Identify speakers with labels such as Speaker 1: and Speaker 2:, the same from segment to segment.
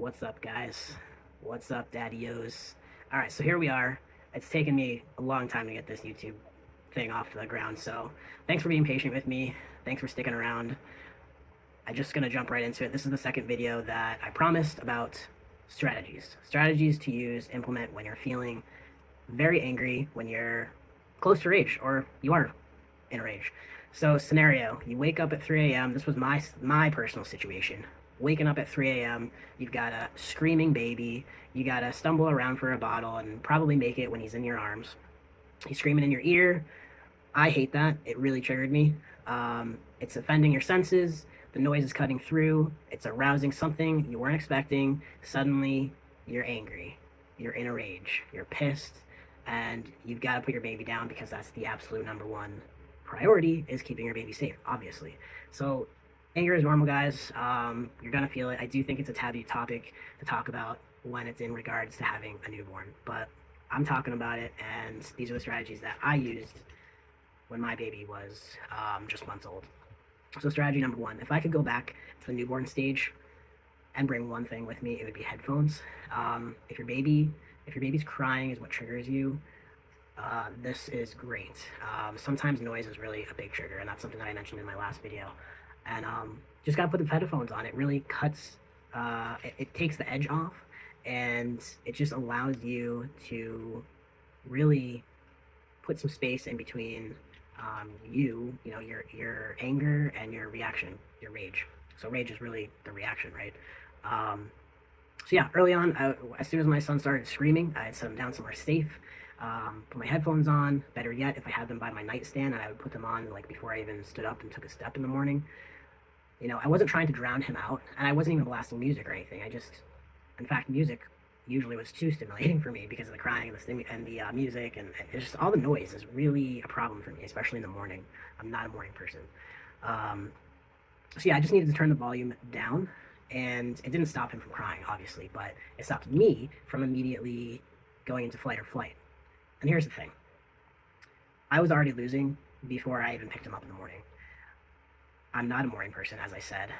Speaker 1: What's up, guys? What's up, daddy-os? All right, so here we are. It's taken me a long time to get this YouTube thing off the ground, so thanks for being patient with me. Thanks for sticking around. I'm just gonna jump right into it. This is the second video that I promised about strategies. Strategies to use, implement when you're feeling very angry, when you're close to rage, or you are in a rage. So scenario, you wake up at 3 a.m. This was my personal situation. Waking up at 3 a.m., you've got a screaming baby, you gotta stumble around for a bottle and probably make it when he's in your arms. He's screaming in your ear. I hate that. It really triggered me. It's offending your senses. The noise is cutting through. It's arousing something you weren't expecting. Suddenly, you're angry. You're in a rage. You're pissed. And you've got to put your baby down because that's the absolute number one priority, is keeping your baby safe, obviously. So anger is normal, guys. You're going to feel it. I do think it's a taboo topic to talk about when it's in regards to having a newborn. But I'm talking about it, and these are the strategies that I used when my baby was just months old. So strategy number one, if I could go back to the newborn stage and bring one thing with me, it would be headphones. If your baby's crying is what triggers you, this is great. Sometimes noise is really a big trigger, and that's something that I mentioned in my last video. And just gotta put the headphones on. It really cuts, it takes the edge off, and it just allows you to really put some space in between your anger and your reaction, your rage. So rage is really the reaction, right? So yeah, early on, as soon as my son started screaming, I had set him down somewhere safe, put my headphones on. Better yet, if I had them by my nightstand, and I would put them on like before I even stood up and took a step in the morning. I wasn't trying to drown him out, and I wasn't even blasting music or anything. In fact, music usually was too stimulating for me because of the crying and the music, and it's just all the noise is really a problem for me, especially in the morning. I'm not a morning person. So yeah, I just needed to turn the volume down, and it didn't stop him from crying, obviously, but it stopped me from immediately going into flight or flight. And here's the thing. I was already losing before I even picked him up in the morning. I'm not a morning person, as I said.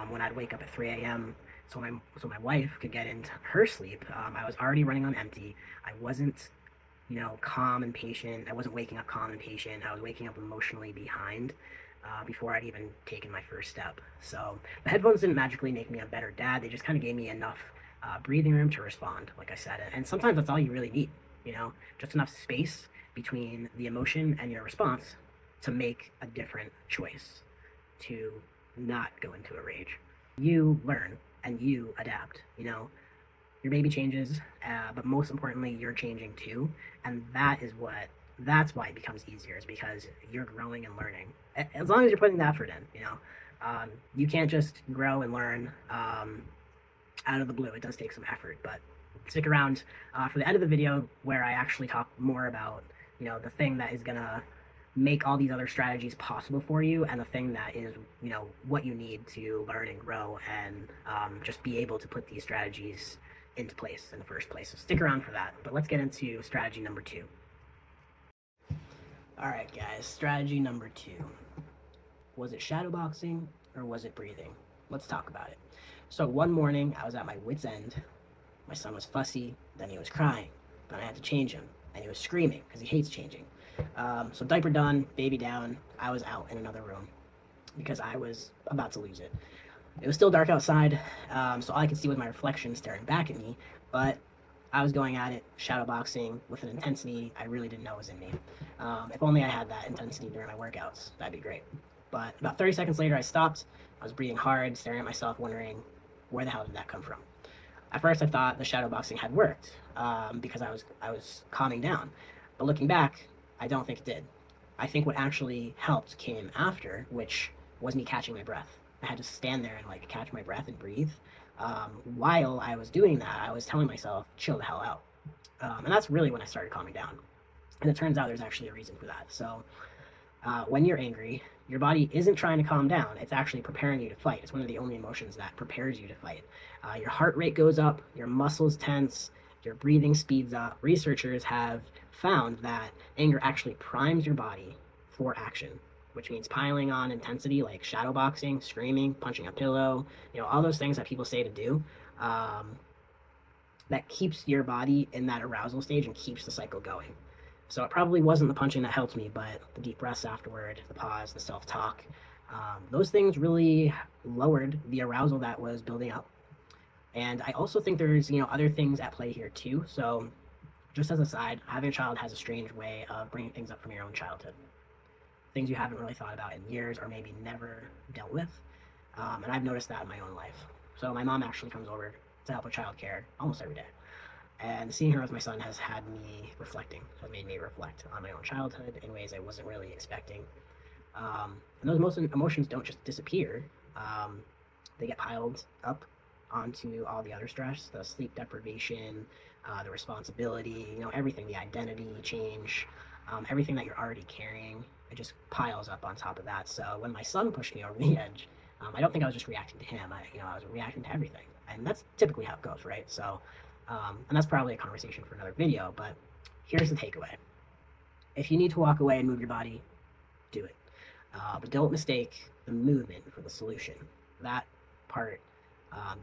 Speaker 1: When I'd wake up at 3 a.m., so my wife could get into her sleep, I was already running on empty. I wasn't, calm and patient. I wasn't waking up calm and patient. I was waking up emotionally behind before I'd even taken my first step. So the headphones didn't magically make me a better dad. They just kind of gave me enough breathing room to respond, like I said. And sometimes that's all you really need, just enough space between the emotion and your response to make a different choice, to not go into a rage. You learn and you adapt. Your baby changes, but most importantly, you're changing too, and that's why it becomes easier, is because you're growing and learning. As long as you're putting the effort in, you can't just grow and learn out of the blue. It does take some effort, but stick around for the end of the video where I actually talk more about the thing that is gonna make all these other strategies possible for you, and the thing that is what you need to learn and grow, and just be able to put these strategies into place in the first place. So stick around for that, but let's get into strategy number two. All right, guys, strategy number two. Was it shadowboxing or was it breathing? Let's talk about it. So one morning I was at my wit's end. My son was fussy, then he was crying, then I had to change him, and he was screaming because he hates changing. So diaper done, baby down, I was out in another room because I was about to lose it. It was still dark outside, so all I could see was my reflection staring back at me, but I was going at it, shadowboxing, with an intensity I really didn't know was in me. If only I had that intensity during my workouts, that'd be great. But about 30 seconds later, I stopped. I was breathing hard, staring at myself, wondering, where the hell did that come from? At first, I thought the shadowboxing had worked because I was calming down. But looking back, I don't think it did. I think what actually helped came after, which was me catching my breath. I had to stand there and catch my breath and breathe. While I was doing that, I was telling myself, chill the hell out. And that's really when I started calming down. And it turns out there's actually a reason for that. So when you're angry, your body isn't trying to calm down. It's actually preparing you to fight. It's one of the only emotions that prepares you to fight. Your heart rate goes up, your muscles tense, your breathing speeds up. Researchers have found that anger actually primes your body for action. which means piling on intensity like shadowboxing, screaming, punching a pillow, all those things that people say to do. Um, that keeps your body in that arousal stage and keeps the cycle going. So it probably wasn't the punching that helped me, but the deep breaths afterward, the pause, the self talk, those things really lowered the arousal that was building up. And I also think there's other things at play here too. So just as a side, having a child has a strange way of bringing things up from your own childhood, things you haven't really thought about in years or maybe never dealt with. And I've noticed that in my own life. So my mom actually comes over to help with childcare almost every day. And seeing her with my son has had me reflecting, has made me reflect on my own childhood in ways I wasn't really expecting. And those emotions don't just disappear, they get piled up onto all the other stress, the sleep deprivation, the responsibility, everything, the identity change, everything that you're already carrying. It just piles up on top of that. So when my son pushed me over the edge, I don't think I was just reacting to him. I was reacting to everything, and that's typically how it goes, right? So, and that's probably a conversation for another video. But here's the takeaway: if you need to walk away and move your body, do it. But don't mistake the movement for the solution. That part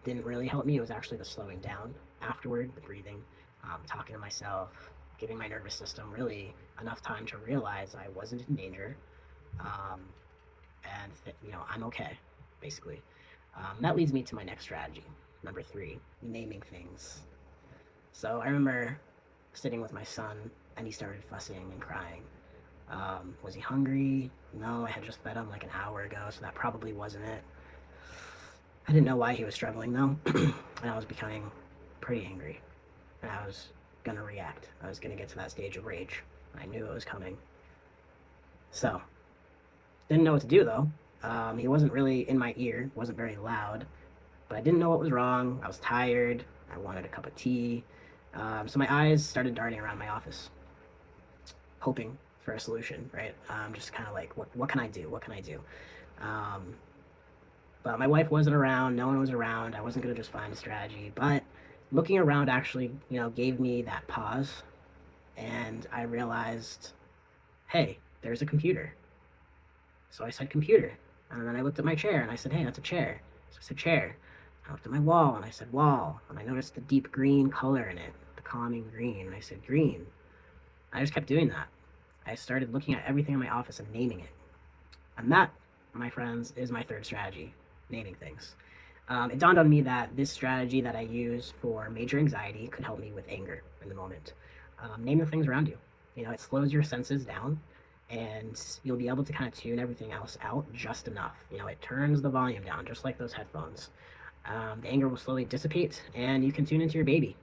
Speaker 1: didn't really help me. It was actually the slowing down afterward, the breathing, talking to myself, giving my nervous system really enough time to realize I wasn't in danger, um, and I'm okay, basically. That leads me to my next strategy, number 3, naming things. So I remember sitting with my son, and he started fussing and crying. Was he hungry? No, I had just fed him like an hour ago, so that probably wasn't it. I didn't know why he was struggling though, and I was becoming pretty angry, and I was gonna react. I was gonna get to that stage of rage. I knew it was coming. So, didn't know what to do though. He wasn't really in my ear, wasn't very loud, but I didn't know what was wrong. I was tired. I wanted a cup of tea. So my eyes started darting around my office, hoping for a solution, right? Just kind of like, what can I do? What can I do? But my wife wasn't around. No one was around. I wasn't going to just find a strategy. But looking around actually, gave me that pause. And I realized, hey, there's a computer. So I said computer. And then I looked at my chair and I said, hey, that's a chair. So I said chair. I looked at my wall and I said wall. And I noticed the deep green color in it, the calming green. And I said green. I just kept doing that. I started looking at everything in my office and naming it. And that, my friends, is my third strategy, naming things. It dawned on me that this strategy that I use for major anxiety could help me with anger in the moment. Name the things around you. It slows your senses down, and you'll be able to kind of tune everything else out just enough. It turns the volume down, just like those headphones. The anger will slowly dissipate, and you can tune into your baby.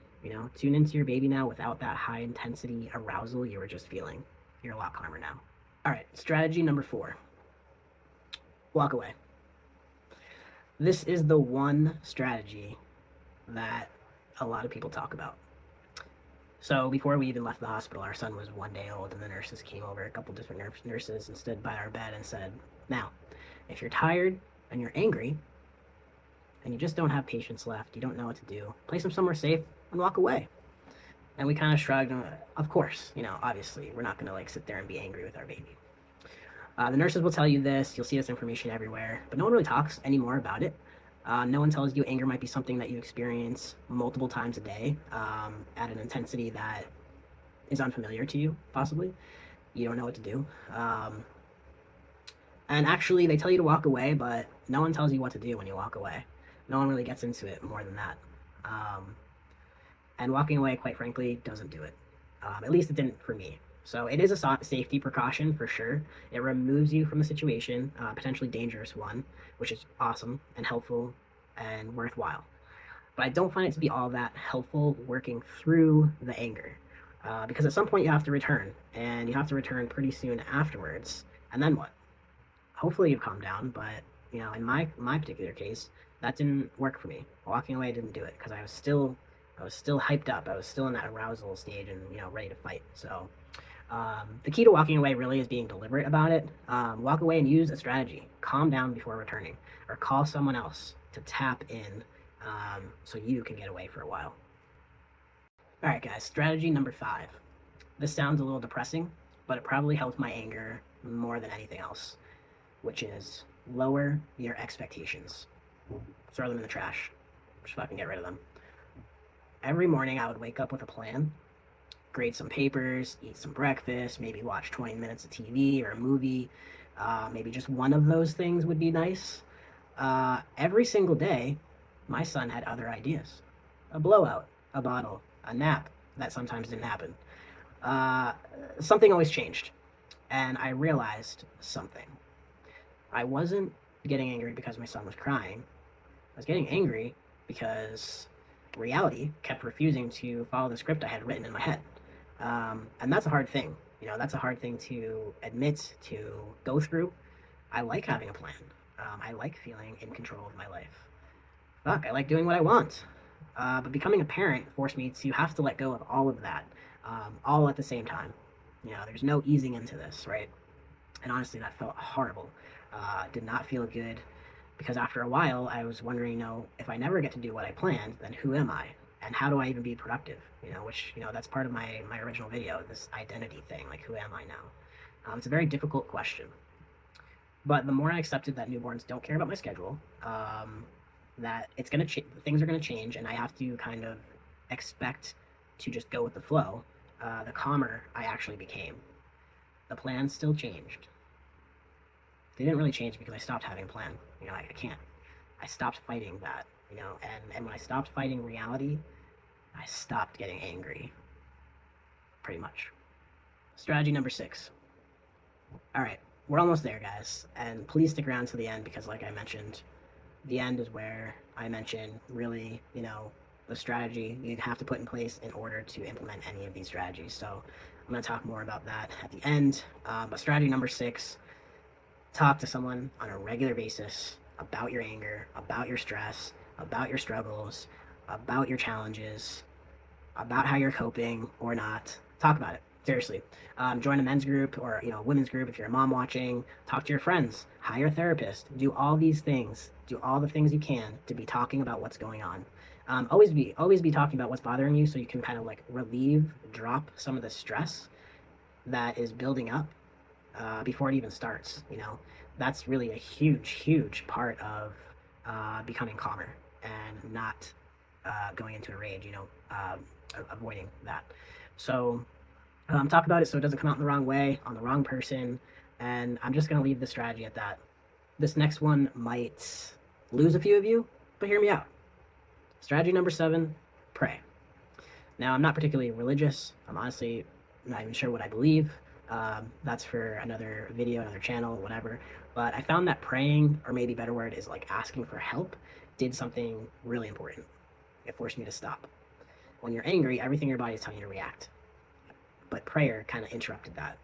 Speaker 1: Tune into your baby now without that high intensity arousal you were just feeling. You're a lot calmer now. All right, strategy number 4. Walk away. This is the one strategy that a lot of people talk about. So before we even left the hospital, our son was 1 day old, and the nurses came over, a couple different nurses, and stood by our bed and said, now, if you're tired and you're angry, and you just don't have patience left, you don't know what to do, place him somewhere safe and walk away. And we kind of shrugged, and of course, obviously, we're not going to sit there and be angry with our baby. The nurses will tell you this, you'll see this information everywhere, but no one really talks anymore about it. No one tells you anger might be something that you experience multiple times a day, at an intensity that is unfamiliar to you, possibly. You don't know what to do. And actually, they tell you to walk away, but no one tells you what to do when you walk away. No one really gets into it more than that. And walking away, quite frankly, doesn't do it. At least it didn't for me. So it is a safety precaution for sure. It removes you from the situation, potentially dangerous one, which is awesome and helpful and worthwhile. But I don't find it to be all that helpful working through the anger, because at some point you have to return, and you have to return pretty soon afterwards. And then what? Hopefully you've calmed down, but in my particular case, that didn't work for me. Walking away didn't do it because I was still hyped up. I was still in that arousal stage and ready to fight. So the key to walking away really is being deliberate about it. Walk away and use a strategy. Calm down before returning, or call someone else to tap in, so you can get away for a while. All right, guys, strategy number 5. This sounds a little depressing, but it probably helped my anger more than anything else. which is lower your expectations. Throw them in the trash. Just fucking get rid of them. Every morning I would wake up with a plan, grade some papers, eat some breakfast, maybe watch 20 minutes of TV or a movie. Maybe just one of those things would be nice. Every single day, my son had other ideas. A blowout, a bottle, a nap. That sometimes didn't happen. Uh, Something always changed. And I realized something. I wasn't getting angry because my son was crying. I was getting angry because reality kept refusing to follow the script I had written in my head. And that's a hard thing. That's a hard thing to admit, to go through. I like having a plan. I like feeling in control of my life. Fuck, I like doing what I want. But becoming a parent forced me to have to let go of all of that, all at the same time. There's no easing into this, right? And honestly, that felt horrible. Did not feel good because after a while, I was wondering, if I never get to do what I planned, then who am I? And how do I even be productive? Which, that's part of my original video, this identity thing. Like, who am I now? It's a very difficult question. But the more I accepted that newborns don't care about my schedule, that it's gonna things are gonna change, and I have to kind of expect to just go with the flow, the calmer I actually became. The plan still changed. They didn't really change because I stopped having a plan. I can't. I stopped fighting that. And when I stopped fighting reality, I stopped getting angry. Pretty much. Strategy number 6. All right, we're almost there, guys. And please stick around to the end because, like I mentioned, the end is where I mention really, the strategy you have to put in place in order to implement any of these strategies. So I'm going to talk more about that at the end. But strategy number 6, talk to someone on a regular basis about your anger, about your stress, about your struggles, about your challenges, about how you're coping or not. Talk about it. Seriously. Join a men's group or a women's group if you're a mom watching. Talk to your friends. Hire a therapist. Do all these things. Do all the things you can to be talking about what's going on. Always be talking about what's bothering you so you can kind of like drop some of the stress that is building up before it even starts. That's really a huge part of becoming calmer and not going into a rage. Avoiding that. So talk about it so it doesn't come out in the wrong way on the wrong person. And I'm just gonna leave the strategy at that. This next one might lose a few of you, but hear me out. Strategy number 7: pray. Now, I'm not particularly religious. I'm honestly not even sure what I believe. That's for another video, another channel, whatever. But I found that praying, or maybe a better word is like asking for help, did something really important. It forced me to stop. When you're angry, everything in your body is telling you to react. But prayer kind of interrupted that,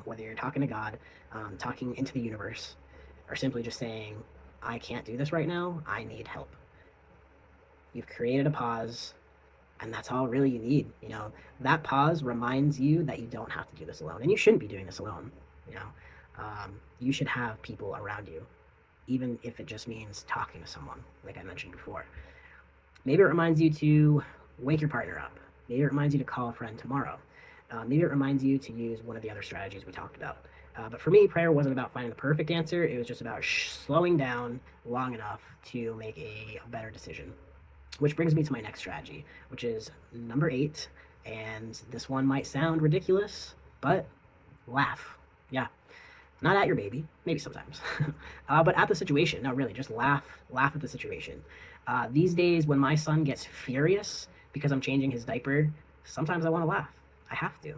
Speaker 1: whether you're talking to God, talking into the universe, or simply just saying, I can't do this right now, I need help. You've created a pause, and that's all really you need. That pause reminds you that you don't have to do this alone, and you shouldn't be doing this alone. You should have people around you, even if it just means talking to someone, like I mentioned before. Maybe it reminds you to wake your partner up. Maybe it reminds you to call a friend tomorrow. Maybe it reminds you to use one of the other strategies we talked about. But for me, prayer wasn't about finding the perfect answer. It was just about slowing down long enough to make a better decision. Which brings me to my next strategy, which is number 8. And this one might sound ridiculous, but laugh. Yeah. Not at your baby, maybe sometimes, but at the situation. No, really, just laugh at the situation. These days, when my son gets furious because I'm changing his diaper, sometimes I want to laugh. I have to.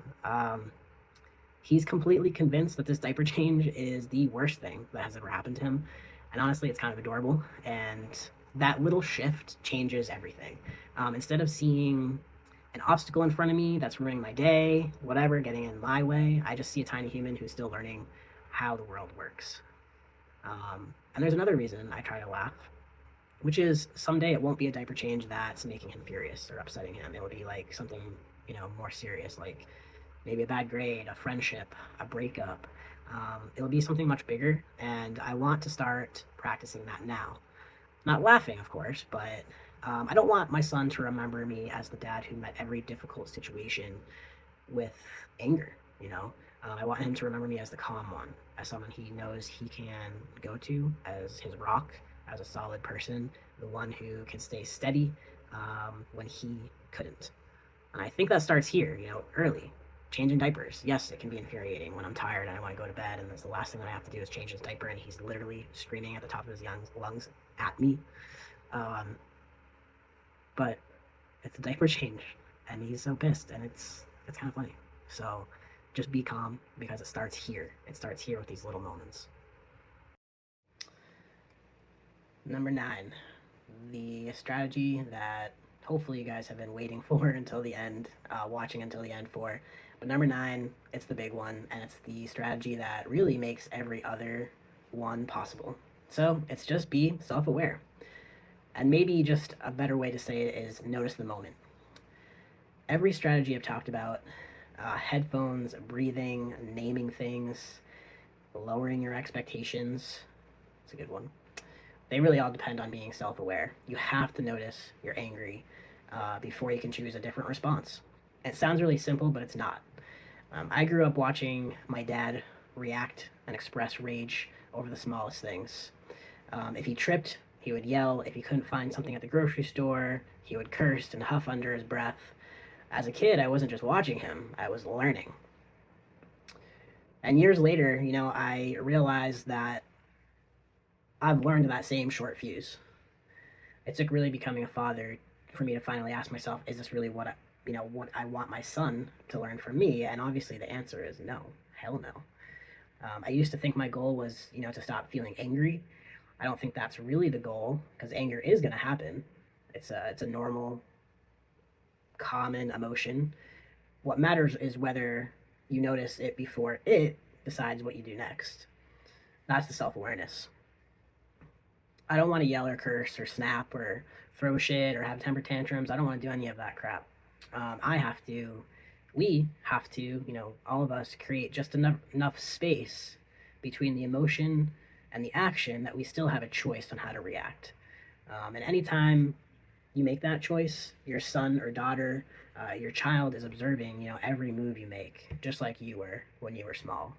Speaker 1: He's completely convinced that this diaper change is the worst thing that has ever happened to him. And honestly, it's kind of adorable. And that little shift changes everything. Instead of seeing an obstacle in front of me that's ruining my day, whatever, getting in my way, I just see a tiny human who's still learning how the world works. And there's another reason I try to laugh, which is someday it won't be a diaper change that's making him furious or upsetting him. It'll be like something, more serious, like maybe a bad grade, a friendship, a breakup. It'll be something much bigger, and I want to start practicing that now. Not laughing, of course, but I don't want my son to remember me as the dad who met every difficult situation with anger, I want him to remember me as the calm one, as someone he knows he can go to, as his rock, as a solid person, the one who can stay steady when he couldn't. And I think that starts here, early. Changing diapers. Yes, it can be infuriating when I'm tired and I want to go to bed, and that's the last thing that I have to do is change his diaper, and he's literally screaming at the top of his lungs at me. Um, but it's a diaper change, and he's so pissed, and it's kind of funny. So just be calm because it starts here. It starts here with these little moments. Number 9, the strategy that hopefully you guys have been waiting for until the end, watching until the end for. But number 9, it's the big one, and it's the strategy that really makes every other one possible. So it's just be self aware. And maybe just a better way to say it is notice the moment. Every strategy I've talked about, headphones, breathing, naming things, lowering your expectations, it's a good one. They really all depend on being self aware. You have to notice you're angry before you can choose a different response. It sounds really simple, but it's not. I grew up watching my dad react and express rage over the smallest things. If he tripped, he would yell. If he couldn't find something at the grocery store, he would curse and huff under his breath. As a kid, I wasn't just watching him, I was learning. And years later, I realized that I've learned that same short fuse. It took really becoming a father for me to finally ask myself, is this really what I want my son to learn from me? And obviously the answer is no. Hell no. I used to think my goal was, to stop feeling angry. I don't think that's really the goal, because anger is going to happen. It's a normal, common emotion. What matters is whether you notice it before it decides what you do next. That's the self-awareness. I don't want to yell or curse or snap or throw shit or have temper tantrums. I don't want to do any of that crap. We have to, all of us create just enough space between the emotion and the action that we still have a choice on how to react. And anytime you make that choice, your son or daughter, your child is observing, every move you make, just like you were when you were small.